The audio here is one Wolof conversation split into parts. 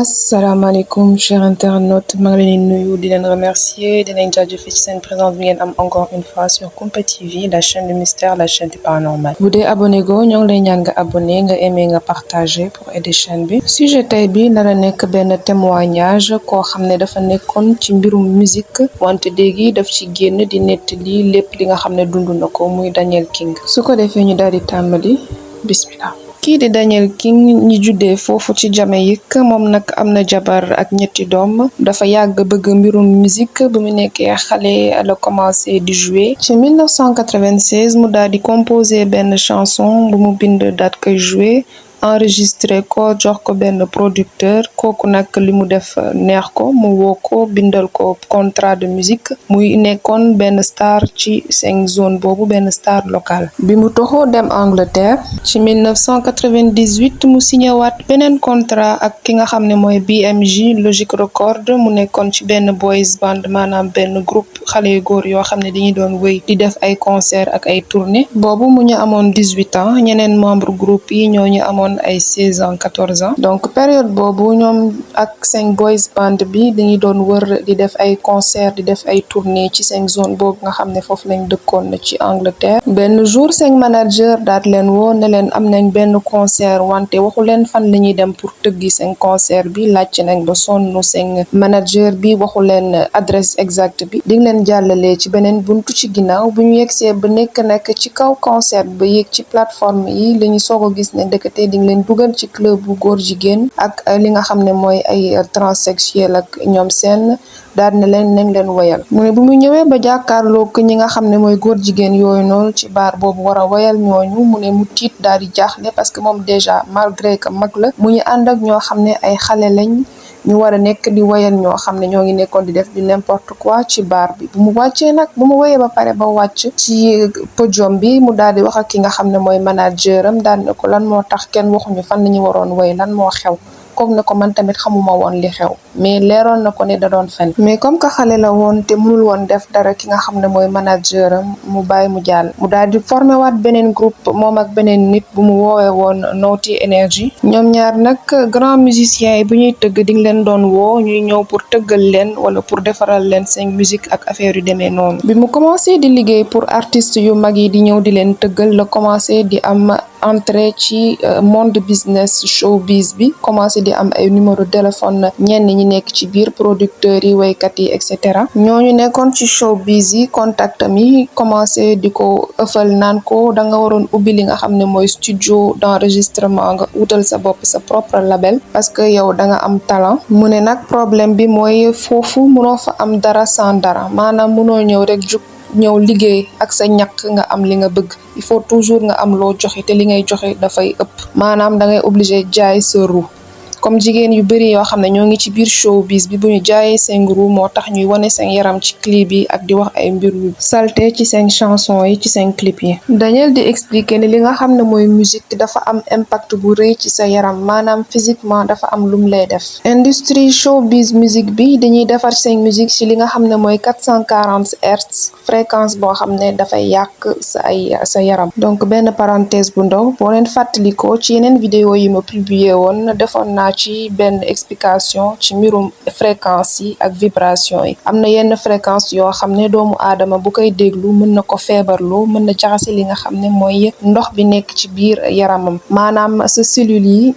asalaamaaleykum chers internautes maa ngi leen di nuyu di leen remercier di leen jaajëfal ci seen présence bi ngeen am encore une fois sur Kumpa TV la chaîne du mystère la chaîne du paranormal bu dee abonné go ñoo ngi lay ñaan nga abonné nga aimé nga partagé pour aider chaîne bi sujet tey bi dana nekk benn témoignage koo xam ne dafa nekkoon ci mbirum musique wante léegi daf ci génn di nettali lépp li nga xam ne dund na ko muy Daniel King su ko defee ñu daal di tàmbali bismillah. kii di Daniel King ñi juddee foofu ci Jamaïque moom nag am na jabar ak ñetti doom dafa yàgg bëgg mbirum musique bu mu nekkee xale la commencé di jouer ci 1996 mu daal di composer benn chanson bu mu bind daat koy jouer enregistré ko jox ko benn producteur kooku nag li mu def neex ko mu woo ko bindal ko contrat de musique muy nekkoon benn star ci seen zone boobu benn star locale bi mu toxoo dem Angleterre ci 1998 mu signé waat beneen contrat ak ki nga xam ne mooy BMG Logic Record mu nekkoon ci benn boys band maanaam benn groupe xale yu góor yoo xam ne dañuy doon wéy di def ay concert ak ay tournée boobu mu ñu amoon 18 ans ñeneen membre groupe yi ñoo ñu amoon ay 16 ans 14 ans donc période boobu ñoom ak seen boys band bi dañuy doon wër di def ay concert di def ay tournée ci seen zone boobu nga xam ne foofu lañ dëkkoon na ci Angleterre benn jour seen manager daat leen woo ne leen am nañ benn concert wante waxu leen fan la ñuy dem pour tëggi seen concert bi laajte nañ ba sonn seen manager bi waxu leen adresse exacte bi di leen jàllalee ci beneen buntu ci ginnaaw bu ñu yegsee ba nekk ci kaw concert ba yéeg ci plateforme yi la ñu soog a gis ne ndekete di leen dugal ci club bu góor jigéen ak li nga xam ne mooy ay transsexuel ak ñoom seen daal ne leen nañ leen woyal mu ne bu mu ñëwee ba jàkkaarloo ko ñi nga xam ne mooy góor jigéen yooyu noonu ci baar boobu war a woyal ñooñu mu ne mu tiit daal di jaaxle parce que moom déjà malgré que mag la mu ñu ànd ak ñoo xam ne ay xale lañ ñu war a nekk di woyal ñoo xam ne ñoo ngi nekkoon di def di n'importe quoi ci baar bi bu mu wàccee nag bu mu woyee ba pare ba wàcc ci podium bi mu daal di wax ak ki nga xam ne mooy manager am daal ne ko lan moo tax kenn waxuñu fan la ñu waroon woy lan moo xew kook ne ko man tamit xamuma woon li xew mais leeroon na ko ne da doon fen mais comme que xale la woon te mënul woon def dara ki nga xam ne mooy manager am mu bàyyi mu jàll mu daal di formé waat beneen groupe moom ak beneen nit bu mu woowee woon Naughty Energy ñoom ñaar nag grand musiciens yi bu ñuy tëgg di leen doon woo ñuy ñëw pour tëggal leen wala pour defaral leen seen musique ak affaire yu demee noonu bi mu commencé di liggéey pour artistes yu mag yi di ñëw di leen tëggal la commencé di am entrée ci monde business showbiz bi commencé di am ay numéro téléphone ñenn ñi nekk ci biir producteurs yi waykat yi et cetera ñooñu nekkoon ci showbiz yi contact mi commencé di ko ëffal naan ko da nga waroon ubbi li nga xam ne mooy studio d'enregistrement nga wutal sa bopp sa propre label parce que yow da nga am talent mu ne nag problème bi mooy foofu mënoo fa am dara sans dara maanaam mënoo ñëw rek jug ñëw liggéey ak sa ñàkk nga am li nga bëgg il faut toujours nga am loo joxe te li ngay joxe dafay ëpp maanaam da ngay obligé jaay sa ru comme jigéen yu bëri yoo xam ne ñoo ngi ci biir showbiz bi bu ñu jaayee seen ru moo tax ñuy wane seen yaram ci clip yi ak di wax ay mbir yu salte ci seen chanson yi ci seen clip yi Daniel di expliquer ne li nga xam ne mooy musique dafa am impact bu rëy ci sa yaram maanaam physiquement dafa am lum lay def industrie showbiz musique bi dañuy defar seen musique ci li nga xam ne mooy 440 hertz fréquence boo xam ne dafay yàq sa yaram donc benn parenthèse bu ndaw boo leen fàttalikoo ci yeneen vidéo yi ma publié woon defoon naa ci benn explication ci mbirum fréquence yi ak vibration yi am na yenn fréquence yoo xam ne doomu aadama bu koy déglu mën na ko feebarloo mën na jaxase li nga xam ne mooy ndox bi nekk ci biir yaramam maanaam sa cellules yi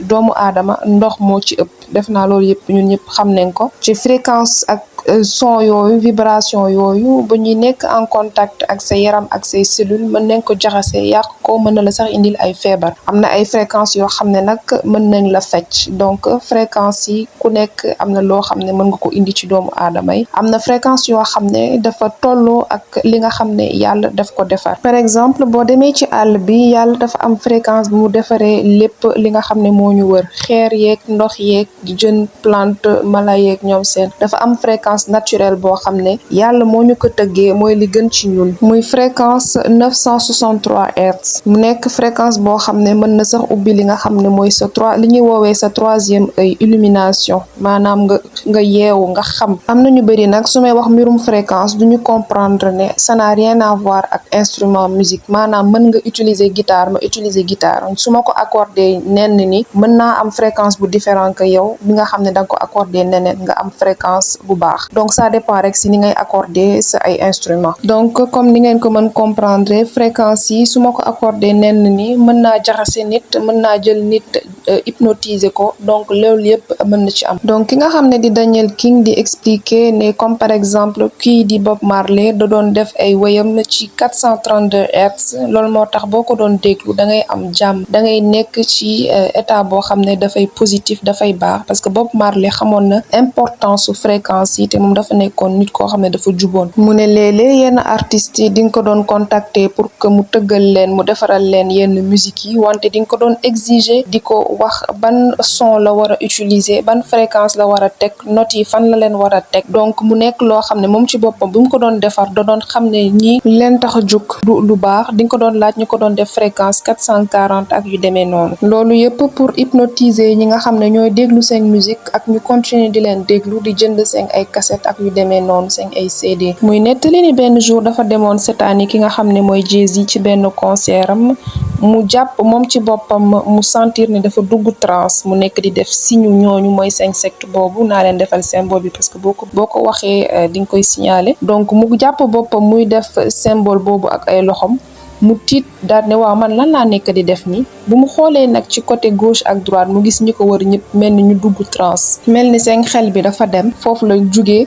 doomu aadama ndox moo ci ëpp def naa loolu yëpp ñun ñëpp xam nañ ko ci fréquence ak son yooyu vibration yooyu bu ñuy nekk en contact ak sa yaram ak say cellules mën nañ ko jaxase yàq ko mën na la sax indil ay feebar am na ay fréquences yoo xam ne nag mën nañ la fecc donc fréquence yi ku nekk am na loo xam ne mën nga ko indi ci doomu aadama yi am na fréquence yoo xam ne dafa tolloo ak li nga xam ne yàlla daf ko defar par exemple boo demee ci àll bi yàlla dafa am fréquence bu mu defaree lépp li nga xam ne moo ñu wër xeer yeeg ndox yeeg jën plante mala yeeg ñoom seen dafa am fréquence fréquence naturelle boo xam ne yàlla moo ñu ko tëggee mooy li gën ci ñun muy fréquence 963 hertz mu nekk fréquence boo xam ne mën na sax ubbi li nga xam ne mooy sa li ñuy woowee sa troisième œil illumination maanaam nga yeewu nga xam. am na ñu bëri nag su may wax mbirum fréquence duñu comprendre ne ça n'a rien à voir ak instrument musique maanaam mën nga utiliser guitare ma utiliser guitare su ma ko accordé nenn ni mën naa am fréquence bu différent que yow bi nga xam ne da nga ko accordé neneen nga am fréquence bu baax donc ça dépend rek si ni ngay accordé sa ay instrument donc comme ni ngeen ko mën comprendre fréquence yi su ma ko accordé nenn ni mën naa jaxase nit mën naa jël nit hypnotiser ko donc loolu yëpp mën na ci am. donc ki nga xam ne di Daniel King di expliquer ne comme par exemple kii di Bob Marley da doon def ay wéyam ci 432 hertz loolu moo tax boo ko doon déglu da ngay am jàmm da ngay nekk ci état boo xam ne dafay positif dafay baax parce que Bob Marley xamoon na importance su fréquence yi te moom dafa nekkoon nit koo xam ne dafa juboon. mu ne léeg-léeg yenn artistes yi di nga ko doon contacter pour que mu tëggal leen mu defaral leen yenn musique yi wante di nga ko doon exiger di ko wax ban son la war a utiliser ban fréquence la war a teg notes yi fan la leen war a teg donc mu nekk loo xam ne moom ci boppam bu mu ko doon defar da doon xam ne ñii leen tax a jug du lu baax di nga ko doon laaj ñu ko doon def fréquence 440 ak yu demee noonu loolu yëpp pour hypnotiser ñi nga xam ne ñooy déglu seen musique ak ñu continuer di leen déglu di jënd seen ay cassette ak yu demee noonu seen ay CD. muy nettali ni benn jour dafa demoon seetaani ki nga xam ne mooy Jay-Z ci benn concert am mu jàpp moom ci boppam mu sentir ne dafa dugg trance mu nekk di def signe ñooñu mooy seen secte boobu naa leen defal symbole bi parce que boo ko waxee di nga koy signaler donc mu jàpp boppam muy def symbole boobu ak ay loxom mu tiit daal ne waaw man lan laa nekk di def nii bu mu xoolee nag ci côté gauche ak droite mu gis ñi ko wër ñëpp mel ni ñu dugg trance mel ni seen xel bi dafa dem foofu la jugee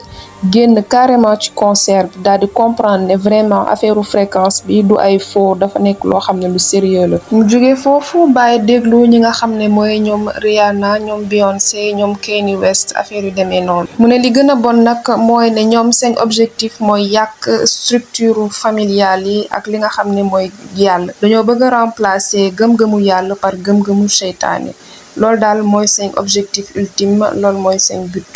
génn carrément ci concert bi daal di comprendre ne vraiment affaire fréquence bi du ay faux dafa nekk loo xam ne lu sérieux la. mu jugee foofu bàyyi déglu ñi nga xam ne mooy ñoom Rihanna ñoom Beyoncé ñoom Kanye West affaire yu demee noonu. mu ne li gën a bon nag mooy ne ñoom seen objectif mooy yàq structure familiale yi ak li nga xam ne mooy yàlla dañoo bëgg a remplacer gëm-gëmu yàlla par gëm-gëmu seytaane loolu daal mooy seen objectif ultime loolu mooy seen but.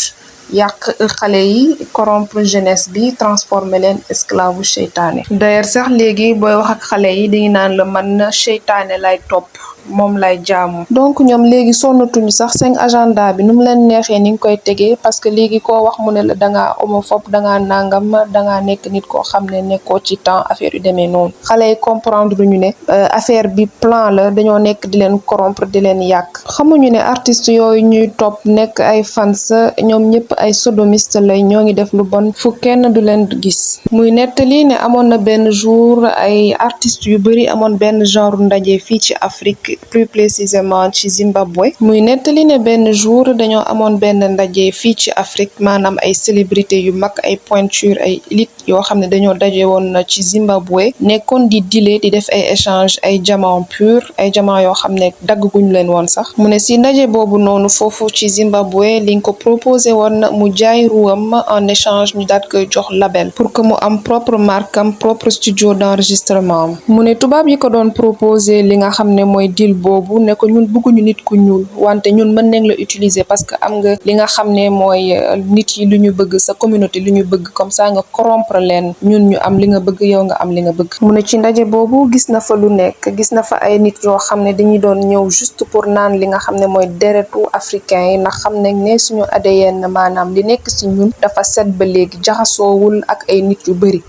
yàq xale yi corrompre jeunesse bi transformer leen esclave bu seytaane d'ailleurs sax léegi booy wax ak xale yi dañu naan la man seytaane lay topp moom lay jaamu donc ñoom léegi sonnatuñu sax seen agenda bi nu mu leen neexee ni nga koy tegee parce que léegi koo wax mu ne la dangaa homophobe dangaa nangam dangaa nekk nit koo xam ne nekkoo ci temps affaire yu demee noonu xale yi comprendre ñu ne affaire bi plan la dañoo nekk di leen corrompre di leen yàq xamuñu ne artistes yooyu ñuy topp nekk ay fans ñoom ñëpp ay sodomiste lay ñoo ngi def lu bon fu kenn du leen gis muy nettali ne amoon na benn jour ay artistes yu bari amoon benn genre ndaje fii ci Afrique plus précisément ci Zimbabwe muy nettali ne benn jour dañoo amoon benn ndaje fii ci Afrique maanaam ay célébrité yu mag ay pointure ay élite yoo xam ne dañoo daje woon na ci Zimbabwe nekkoon di dealer di def ay échange ay diamant pur ay diamant yoo xam ne dagg guñ leen woon sax mu ne si ndaje boobu noonu foofu ci Zimbabwe liñ ko proposé woon mu jaay ruwam en échange ñu daat koy jox label pour que mu am propre marque am propre studio d'enregistrement mu ne tubaab yi ko doon proposé li nga xam ne mooy deal boobu ne ko ñun bëgguñu nit ku ñuul wante ñun mën nañ la utiliser parce que am nga li nga xam ne mooy nit yi lu ñu bëgg sa communauté lu ñu bëgg comme ça nga corrompre leen ñun ñu am li nga bëgg yow nga am li nga bëgg mu ne ci ndaje boobu gis na fa lu nekk gis na fa ay nit yoo xam ne dañuy doon ñëw juste pour naan li nga xam ne mooy deretu africain yi ndax xam nañ ne suñu ADN maanaam li nekk ci ñun dafa set ba léegi jaxasoowul ak ay nit yu bari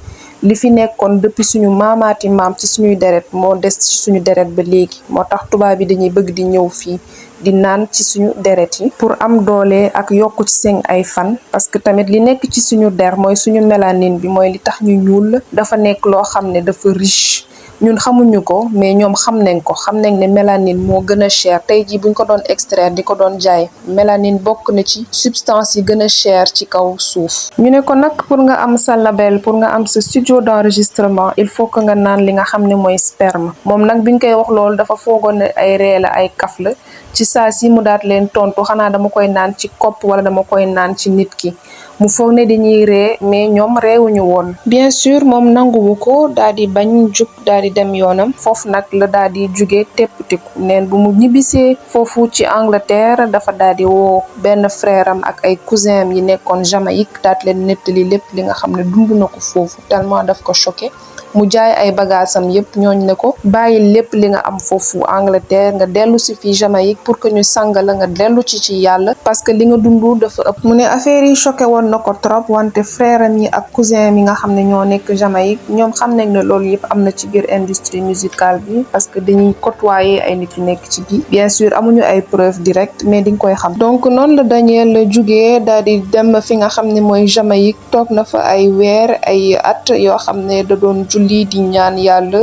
li fi nekkoon depuis suñu maamaati maam ci suñuy deret moo des ci suñu deret ba léegi moo tax tubaab yi dañuy bëgg di ñëw fii di naan ci suñu deret yi pour am doole ak yokku ci seen ay fan parce que tamit li nekk ci suñu der mooy suñu mélanine bi mooy li tax ñu ñuul dafa nekk loo xam ne dafa riche ñun xamuñu ko mais ñoom xam nañ ko xam nañ ne mélanine moo gën a cher tey jii buñ ko doon extraire di ko doon jaay mélanine bokk na ci substance yi gën a cher ci kaw suuf ñu ne ko nag pour nga am sa label pour nga am sa studio d'enregistrement il faut que nga naan li nga xam ne mooy sperme moom nag biñ koy wax loolu dafa foogoon ne ay ree la ay kaf la ci saa si mu daat leen tontu xanaa dama koy naan ci kopp wala dama koy naan ci nit ki mu foog ne dañuy ree mais ñoom reewuñu woon. bien sûr moom nanguwu ko daal di bañ jug daal di dem yoonam foofu nag la daal di jugee teppatiku neen bu mu ñibbisee foofu ci Angleterre dafa daal di woo benn frère am ak ay cousin am yi nekkoon Jamaïque daat leen nettali lépp li nga xam ne dund na ko foofu tellement daf ko choqué. mu jaay ay bagaasam yépp ñooñ ne ko bàyyi lépp li nga am foofu Angleterre nga dellu si fii Jamaïque pour que ñu sang la nga dellu ci yàlla parce que li nga dund dafa ëpp. mu ne affaire yi choqué woon na ko trop wante frère am yi ak cousin mi nga xam ne ñoo nekk Jamaïque ñoom xam nañ ne loolu yëpp am na ci biir industrie musicale bi parce que dañuy côtoyer ay nit yu nekk ci bi bien sûr amuñu ay preuve directe mais di nga koy xam. donc noonu la Daniel jugee daal di dem fi nga xam ne mooy Jamaïque toog na fa ay weer ay at yoo xam ne da doon lii di ñaan yàlla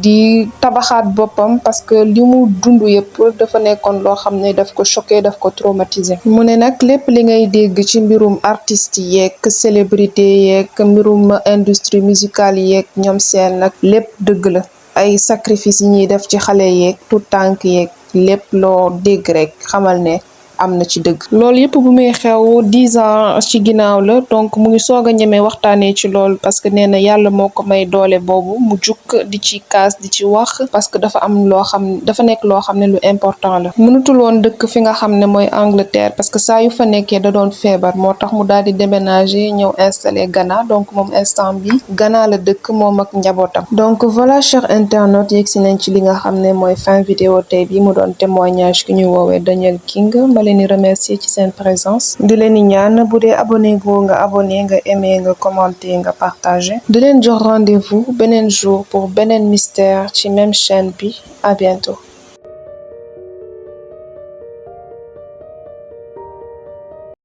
di tabaxaat boppam parce que li mu dund yëpp dafa nekkoon loo xam ne daf ko choqué daf ko traumatisé. mu ne nag lépp li ngay dégg ci mbirum artiste yeeg célébrité yeeg mbirum industrie musicale yeeg ñoom seen nag lépp dëgg la ay sacrifice yi ñuy def ci xale yeeg tout tànk yeeg lépp loo dégg rek xamal ne am na ci dëgg. loolu yëpp bu muy xew 10 ans ci ginnaaw la donc mu ngi soog a ñemee waxtaanee ci loolu parce que nee na yàlla moo ko may doole boobu mu jukk di ci kaas di ci wax parce que dafa am loo xam dafa nekk loo xam ne lu important la. mënutul woon dëkk fi nga xam ne mooy Angleterre parce que saa yu fa nekkee da doon feebar moo tax mu daal di déménager ñëw installé Ghana donc moom instant bi Ghana la dëkk moom ak njabootam. donc voilà chers internautes yegg si nañ ci li nga xam ne mooy fin vidéo tey bi mu doon témoignage ki ñuy woowee Daniel King. Ni remercier ci seen présence di leen di ñaan bu dee abonné go nga abonné nga aimé nga commenté nga partagé di leen jox rendez-vous beneen jour pour beneen mystère ci même chaîne bi à bientôt.